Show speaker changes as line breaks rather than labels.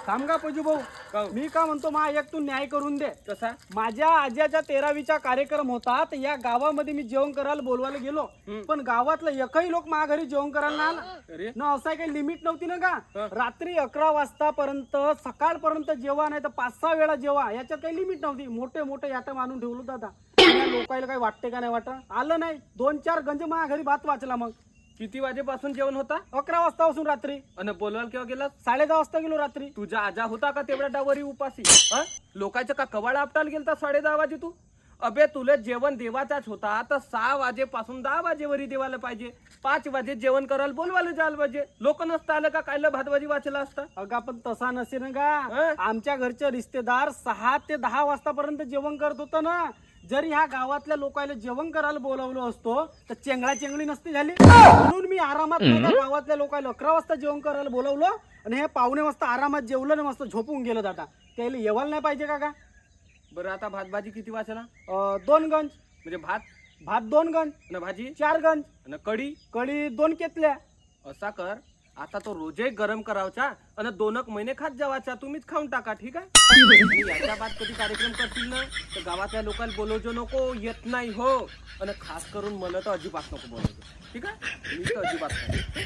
थांब का पजू भाऊ,
काहून?
मी का म्हणतो मा एक तू न्याय करून दे.
कसा?
माझ्या आज्याच्या 13वीचा कार्यक्रम होता, तर या गावामध्ये मी जेवण करायला बोलवायला गेलो, पण गावातलं एकही लोक माझ्या घरी जेवण करायला नाही आला.
अरे
ना असं काही लिमिट नव्हती ना का, रात्री 11 वाजतापर्यंत सकाळपर्यंत जेवा, नाही तर 5-6 वेळा जेवा, याच्यात काही लिमिट नव्हती. मोठे मोठे याटम आणून ठेवलं दादा. लोकायला काही वाटते का नाही वाटत, आलं नाही. 2-4 गंज माझ्या घरी भात वाचला. मग
किती वाजेपासून जेवण होता?
11 वाजतापासून रात्री
आणि बोलवायला केव्हा गेला?
10:30 वाजता गेलो रात्री.
तुझा आजा होता का तेवढ्या डावरी उपासी? लोकांच्या का कवाडा आपटायला गेलता 10:30 वाजे तू? अबे तुला जेवण देवाचाच होता तर 6 वाजेपासून 10 वाजेवरी देवाला पाहिजे. 5 वाजे जेवण करायला बोलवायला जायला पाहिजे. लोक नसता आलं का कायला भातभाजी वाचला असता?
अगं पण तसा नसे ना का, आमच्या घरचे रिश्तेदार 6 ते 10 वाजतापर्यंत जेवण करत होतं ना. जरी ह्या गावातल्या लोकांना जेवण करायला बोलावलं असतो तर चेंगळा चेंगळी नसती झाली. म्हणून मी आरामात गावातल्या लोकांना 11 वाजता जेवण करायला बोलावलं आणि हे 15 वाजता आरामात जेवलं ना, मस्त झोपून गेलं. दादा त्याला येवायला नाही पाहिजे का?
बरं आता भातभाजी किती वाचला?
2 गंज
म्हणजे भात
2 गंज
आणि भाजी
4 गंज
आणि कढी
2 केतल्या.
असा कर, आता तो रोजे गरम करावचा आणि 2 महिने खात जावाचा. तुम्हीच खाऊन टाका, ठीक आहे? आणि याच्या बाद कधी कार्यक्रम करतील ना तर गावातल्या लोकांना बोलवજો नको, येत नाही हो. आणि खास करून मला तर अजिबात नको बोलवतो, ठीक आहे? मी तर अजिबात नाही.